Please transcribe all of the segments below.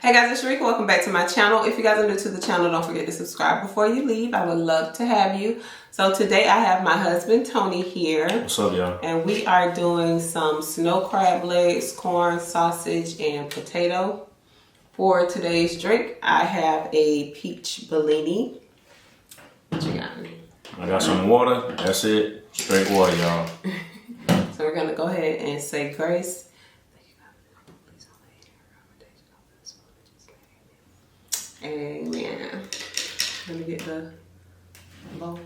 Hey guys, it's Sharika. Welcome back to my channel. If you guys are new to the channel, don't forget to subscribe before you leave. I would love to have you. So today I have my husband Tony here. What's up, y'all? And we are doing some snow crab legs, corn, sausage, and potato. For today's drink, I have a peach Bellini. What you got? I got some water. That's it. Straight water, y'all. So we're gonna go ahead and say grace. Amen. Let me get the bowl.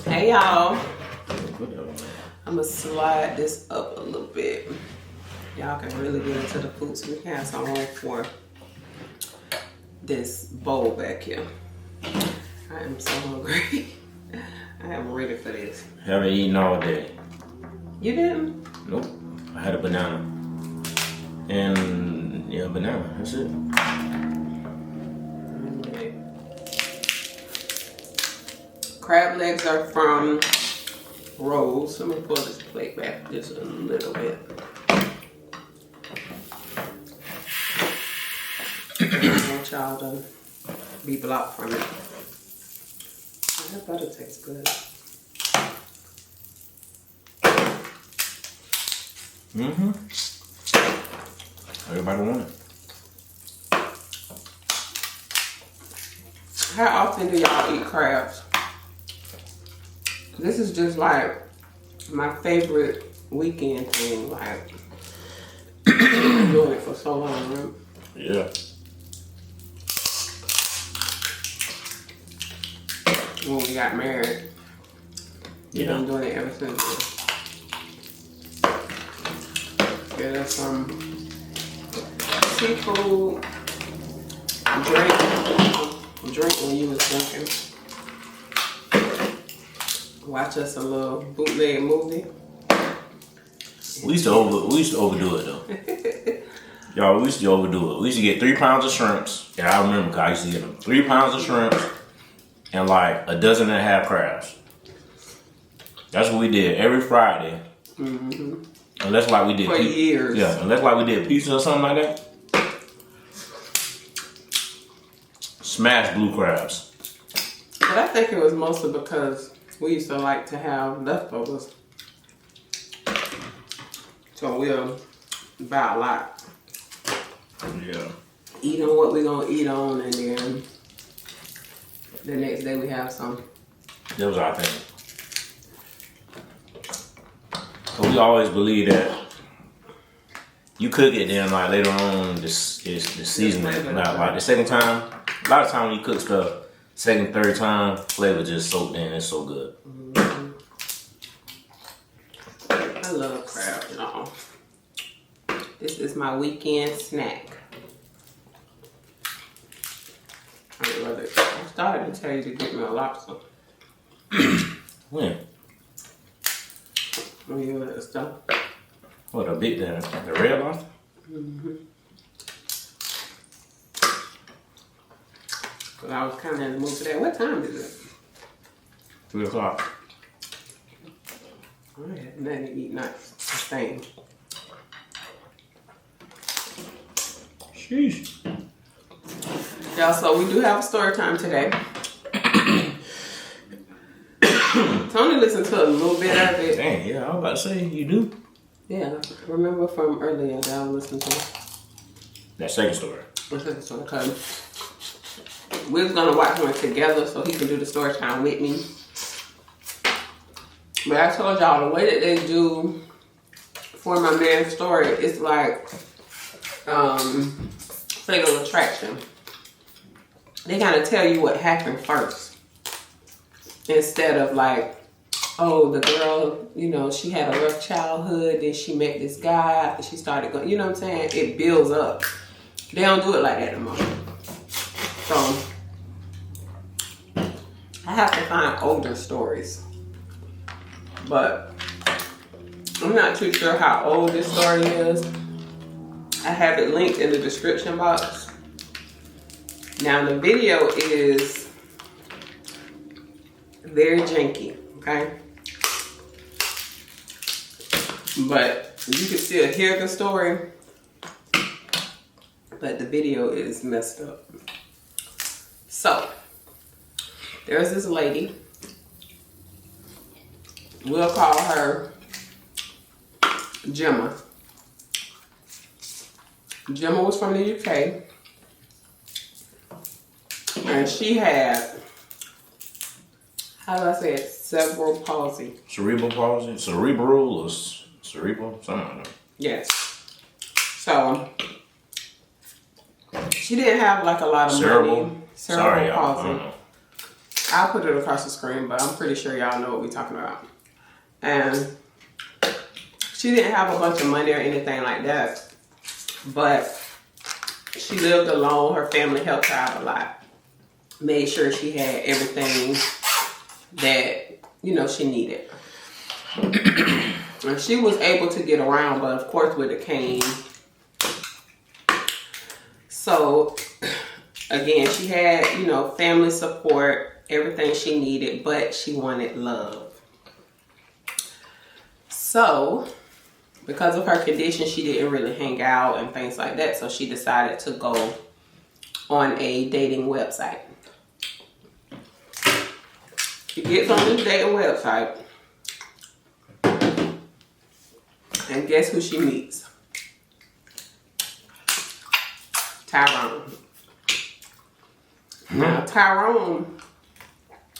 Hey y'all. I'm gonna slide this up a little bit. Y'all can really get into the food so we can have some room for this bowl back here. I am so hungry. I am ready for this. Haven't eaten all day. You didn't? Nope. I had a banana. And yeah, banana. That's it. Okay. Crab legs are from Rose. Let me pull this plate back just a little bit. I don't want y'all to be blocked from it. Oh, that butter tastes good. Mm-hmm. Everybody want it. How often do y'all eat crabs? This is just like my favorite weekend thing. Like, I've been doing it for so long, right? Yeah. When we got married, we've been doing it ever since. Get us some seafood, drink when you was drinking. Watch us a little bootleg movie. We used to overdo it though. Y'all, we used to overdo it. We used to get 3 pounds of shrimps. Yeah, I remember 'cause I used to get them 3 pounds of shrimps and like 1.5 dozen crabs. That's what we did every Friday. Mm-hmm. Unless like we did for years. Yeah, unless like we did pizza or something like that. Smashed blue crabs. But I think it was mostly because we used to like to have leftovers. So we'll buy a lot. Yeah. Eat on what we're gonna eat on, and then the next day we have some. That was our thing. So we always believe that you cook it, then like later on, this is the seasoning. Like the second time, a lot of times when you cook stuff, second, third time, flavor just soaked in. It's so good. Mm-hmm. I love crab, y'all. This is my weekend snack. I started to tell you to get me a lobster. When? When you that stuff. What, the red lobster? Mm-hmm. But I was kind of in the mood for that. What time is it? 3 o'clock. I had nothing to eat, not a thing. Sheesh. Y'all, so we do have a story time today. Tony listened to a little bit of it. Dang, yeah, I was about to say, you do? Yeah, remember from earlier that I listened to That second story. the second story, because we was gonna watch one together so he can do the story time with me. But I told y'all the way that they do for my man's story, it's like Fatal Attraction. They kind of tell you what happened first, instead of like, oh, the girl, you know, she had a rough childhood, then she met this guy after she started going, you know what I'm saying? It builds up. They don't do it like that anymore. So I have to find older stories, but I'm not too sure how old this story is. I have it linked in the description box. Now the video is very janky, okay? But You can still hear the story, but the video is messed up. So, there's this lady. We'll call her Gemma. Gemma was from the UK. And she had, how do I say it, cerebral palsy. Cerebral palsy? Cerebral or cerebral? Something like that. Yes. So, she didn't have like a lot of Cerebral? money. Sorry, palsy. I don't know. I'll put it across the screen, but I'm pretty sure y'all know what we're talking about. And she didn't have a bunch of money or anything like that, but she lived alone. Her family helped her out a lot. Made sure she had everything that, you know, she needed. And she was able to get around, but of course with a cane. So, again, she had, you know, family support, everything she needed, but she wanted love. So, because of her condition, she didn't really hang out and things like that. So she decided to go on a dating website. She gets on this dating website. And guess who she meets? Tyrone. Now, Tyrone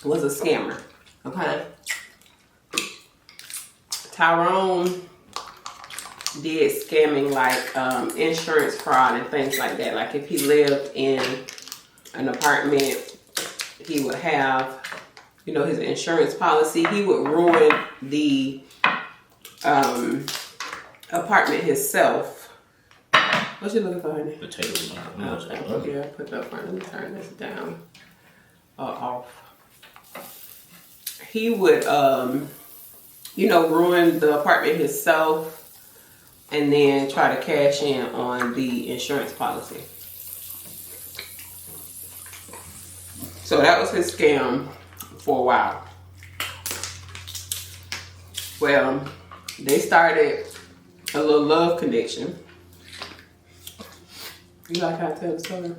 was a scammer. Okay? Tyrone did scamming like insurance fraud and things like that. Like if he lived in an apartment, he would have, you know, his insurance policy. He would ruin the apartment himself. What you looking for, honey? Potatoes. Okay, yeah, put that front. Let me turn this down off. He would, you know, ruin the apartment himself and then try to cash in on the insurance policy. So that was his scam for a while. Well, they started a little love connection. You like how I tell the story?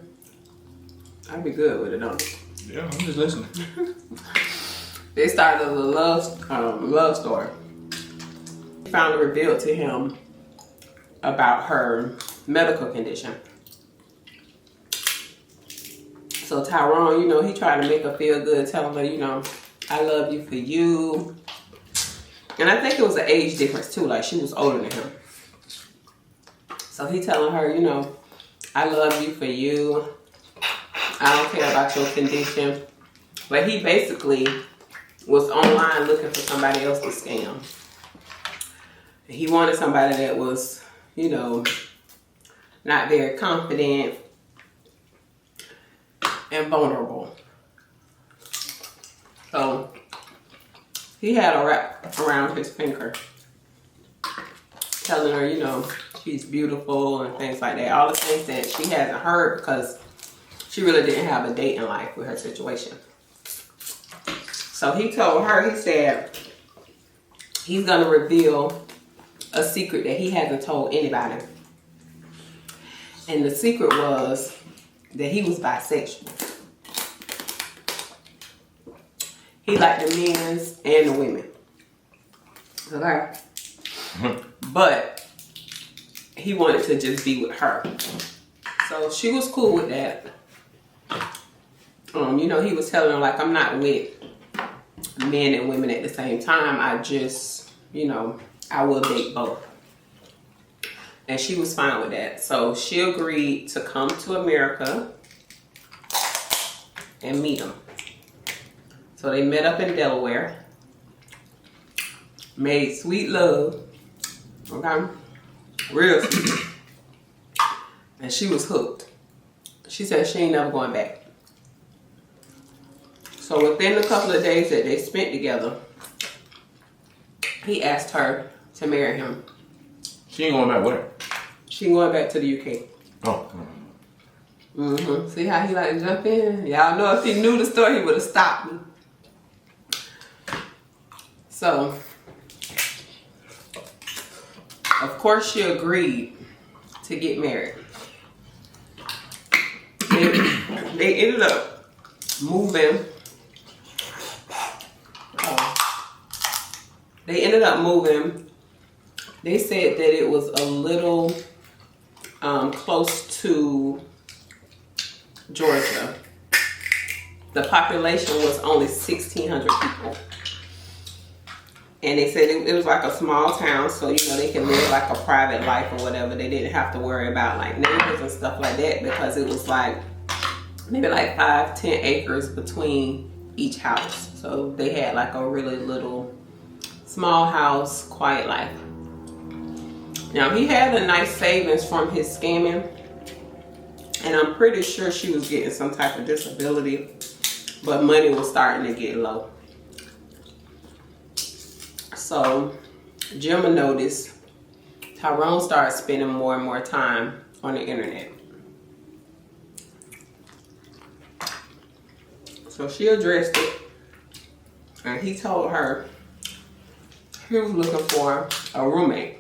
I'd be good with it, don't you? Yeah, I'm just listening. They started a love story. Finally revealed to him about her medical condition. So Tyrone, you know, he tried to make her feel good, telling her, you know, I love you for you. And I think it was an age difference too, like she was older than him. So he telling her, you know, I love you for you. I don't care about your condition. But he basically was online looking for somebody else to scam. He wanted somebody that was, you know, not very confident and vulnerable. So he had a wrap around his finger, telling her, you know, she's beautiful and things like that. All the things that she hasn't heard because she really didn't have a dating life with her situation. So he told her, he said, he's going to reveal a secret that he hasn't told anybody. And the secret was that he was bisexual. He liked the men's and the women. Okay? But he wanted to just be with her. So she was cool with that. You know, he was telling her, like, I'm not with men and women at the same time. I just, you know, I will date both. And she was fine with that. So she agreed to come to America and meet him. So they met up in Delaware. Made sweet love. Okay? Real sweet. And she was hooked. She said she ain't never going back. So within a couple of days that they spent together, he asked her to marry him. She ain't going back with her. She ain't going back to the UK. Oh. Mm-hmm. See how he like to jump in? Y'all know if he knew the story, he would have stopped me. of course, she agreed to get married. They ended up moving. They said that it was a little close to Georgia. The population was only 1,600 people. And they said it was like a small town, so you know they can live like a private life or whatever. They didn't have to worry about like neighbors and stuff like that, because it was like maybe like 5-10 acres between each house. So they had like a really little small house, quiet life. Now he had a nice savings from his scamming, and I'm pretty sure she was getting some type of disability, but money was starting to get low. So Gemma noticed Tyrone started spending more and more time on the internet. So she addressed it, and he told her he was looking for a roommate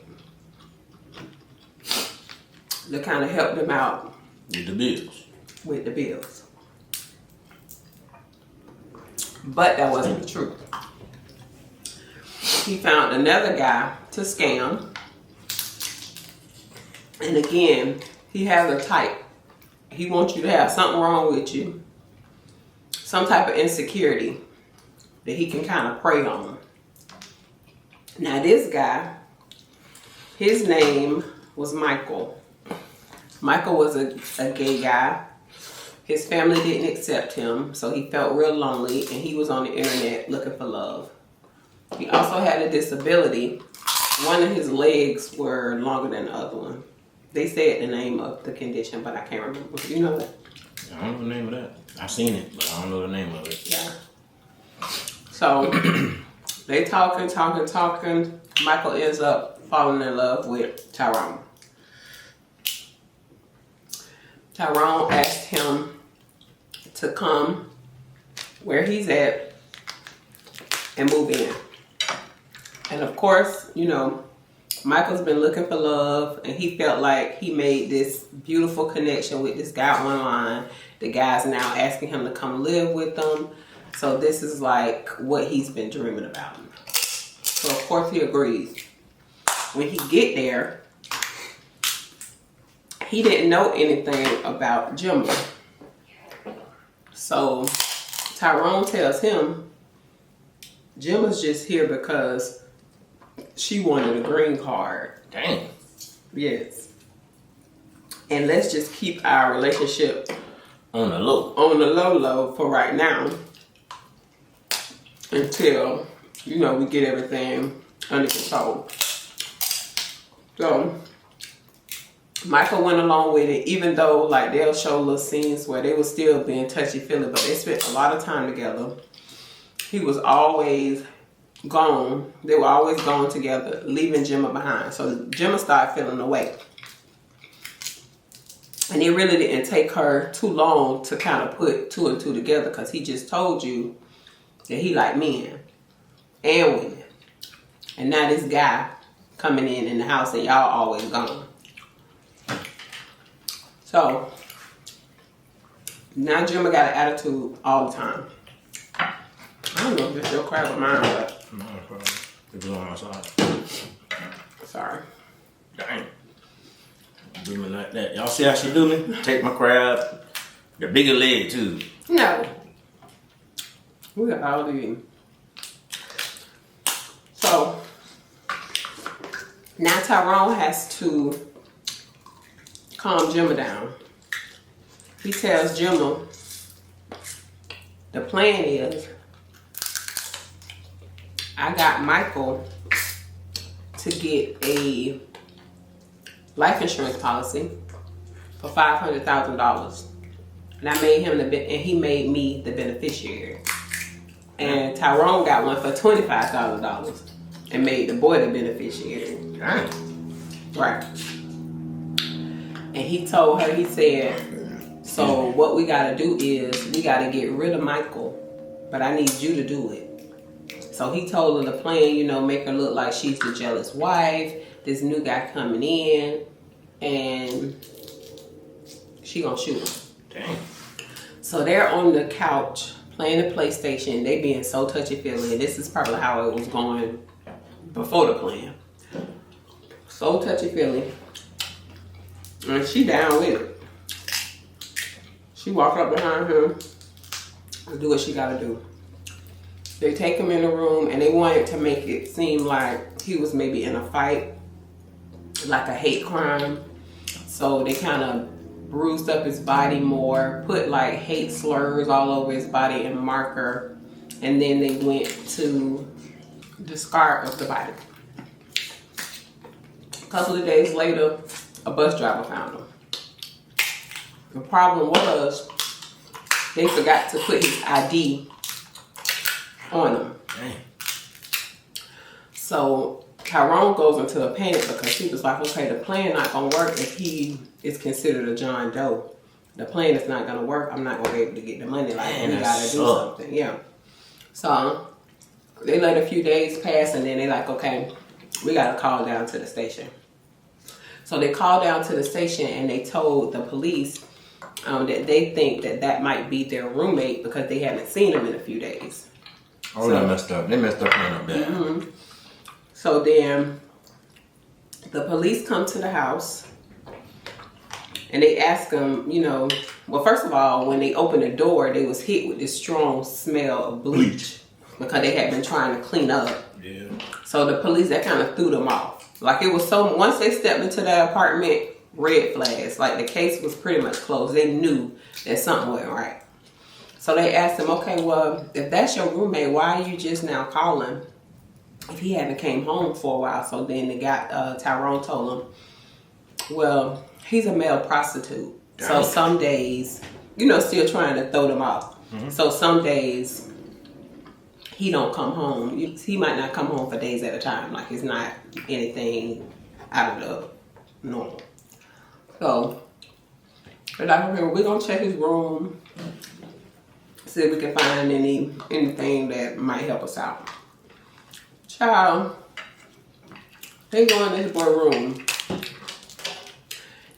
to kind of help them out with the bills. But that wasn't the truth. He found another guy to scam. And again, he has a type. He wants you to have something wrong with you, some type of insecurity that he can kind of prey on. Now this guy, his name was Michael. Michael was a gay guy. His family didn't accept him, so he felt real lonely, and he was on the internet looking for love. He also had a disability. One of his legs were longer than the other one. They said the name of the condition, but I can't remember. You know that? I don't know the name of that. I've seen it, but I don't know the name of it. Yeah. So they talking. Michael ends up falling in love with Tyrone. Tyrone asked him to come where he's at and move in. And of course, you know, Michael's been looking for love, and he felt like he made this beautiful connection with this guy online. The guy's now asking him to come live with them. So this is like what he's been dreaming about. So of course he agrees. When he get there, he didn't know anything about Gemma. So Tyrone tells him, Gemma's just here because she wanted a green card. Dang. Yes. And let's just keep our relationship on the low. On the low for right now. Until, you know, we get everything under control. So Michael went along with it, even though like they'll show little scenes where they were still being touchy-feely, but they spent a lot of time together. He was always gone. They were always gone together, leaving Gemma behind. So Gemma started feeling away. And it really didn't take her too long to kind of put two and two together, because he just told you that he liked men and women. And now this guy coming in the house and y'all always gone. So now Gemma got an attitude all the time. I don't know if it's your crab or mine, but no problem. It's on outside. Sorry. Dang. Do me like that. Y'all see how she do me? Take my crab. The bigger leg too. No. We got all eating. So now Tyrone has to calm Gemma down. He tells Gemma the plan is, I got Michael to get a life insurance policy for $500,000, and I made him and he made me the beneficiary. And Tyrone got one for $25,000 and made the boy the beneficiary. Right. And he told her, he said, so what we gotta do is we gotta get rid of Michael, but I need you to do it. So he told her the plan, you know, make her look like she's the jealous wife, this new guy coming in, and she gonna shoot him. Dang. So they're on the couch playing the PlayStation. They being so touchy-feely. This is probably how it was going before the plan. So touchy-feely. And she down with it. She walk up behind him and do what she gotta do. They take him in the room and they wanted to make it seem like he was maybe in a fight, like a hate crime. So they kind of bruised up his body more, put like hate slurs all over his body and marker, and then they went to the scar of the body. A couple of days later, a bus driver found him. The problem was they forgot to put his ID on him. Dang. So Tyrone goes into a panic because he was like, okay, the plan not gonna work if he is considered a John Doe. The plan is not gonna work. I'm not gonna be able to get the money. Like, we gotta do something. Yeah. So they let a few days pass, and then they like, okay, we gotta call down to the station. So they called down to the station and they told the police that they think that might be their roommate because they haven't seen him in a few days. Oh, so, they messed up. They messed up on bad. Mm-hmm. So then the police come to the house and they ask them, you know, well, first of all, when they opened the door, they was hit with this strong smell of bleach because they had been trying to clean up. Yeah. So the police, that kind of threw them off. Like, it was so, once they stepped into that apartment, red flags. Like, the case was pretty much closed. They knew that something wasn't right. So they asked him, okay, well, if that's your roommate, why are you just now calling if he haven't came home for a while? So then the guy, Tyrone told him, well, he's a male prostitute. Damn. So some days, you know, still trying to throw them off. Mm-hmm. So some days he don't come home. He might not come home for days at a time. Like, it's not anything out of the normal. So they're like, okay, we're gonna check his room, see if we can find anything that might help us out. Child, they go in this boy room.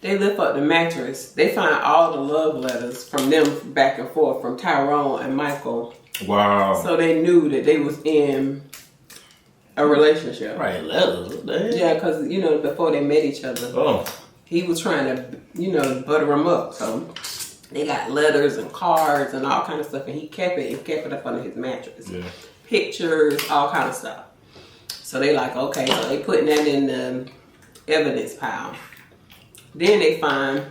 They lift up the mattress. They find all the love letters from them back and forth, from Tyrone and Michael. Wow. So they knew that they was in a relationship. Right, letters. What the hell? Yeah, because, you know, before they met each other. Oh. He was trying to, you know, butter them up. So they got letters and cards and all kind of stuff. And he kept it up under his mattress. Yeah. Pictures, all kind of stuff. So they like, okay, so they putting that in the evidence pile. Then they find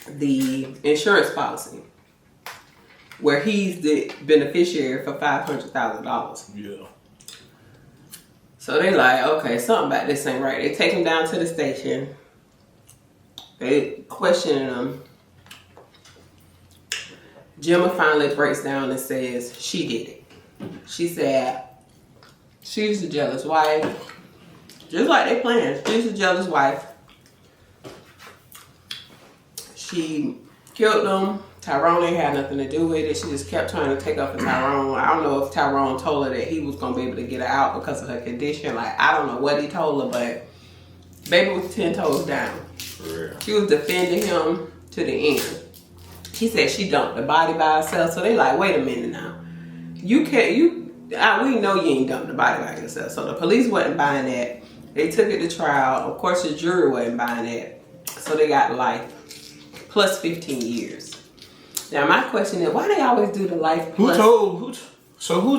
the insurance policy where he's the beneficiary for $500,000. Yeah. So they like, okay, something about this ain't right. They take him down to the station. They questioning him. Gemma finally breaks down and says she did it. She said she's a jealous wife. Just like they planned. She's a jealous wife. She killed them. Tyrone ain't had nothing to do with it. She just kept trying to take up for Tyrone. I don't know if Tyrone told her that he was going to be able to get her out because of her condition. Like, I don't know what he told her, but baby was 10 toes down. For real. She was defending him to the end. She said she dumped the body by herself. So they like, wait a minute now. We know you ain't dumped the body by yourself. So the police wasn't buying that. They took it to trial. Of course, the jury wasn't buying that. So they got life plus 15 years. Now my question is, why they always do the life plus? Who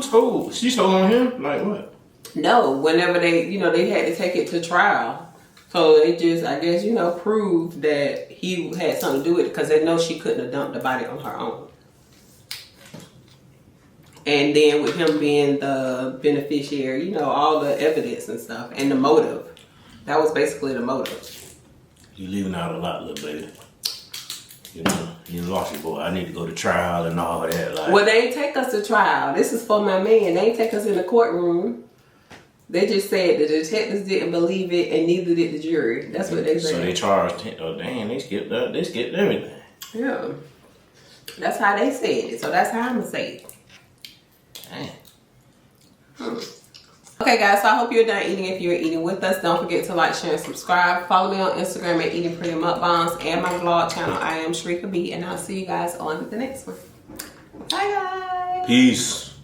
told? She told on him? Like what? No, whenever they had to take it to trial. So they just, I guess, proved that he had something to do with it because they know she couldn't have dumped the body on her own. And then with him being the beneficiary, all the evidence and stuff and the motive. That was basically the motive. You leaving out a lot, little baby. You lost your boy. I need to go to trial and all that. Like, well, they ain't take us to trial. This is for my man. They ain't take us in the courtroom. They just said the detectives didn't believe it, and neither did the jury. That's what they said. So they charged. Oh, dang! They skipped everything. Yeah, that's how they said it. So that's how I'm gonna say it. Dang. Okay, guys, so I hope you're done eating. If you're eating with us, don't forget to like, share, and subscribe. Follow me on Instagram at Eating Pretty Mukbangs and my vlog channel. I am Sharika B, and I'll see you guys on the next one. Bye, guys. Peace.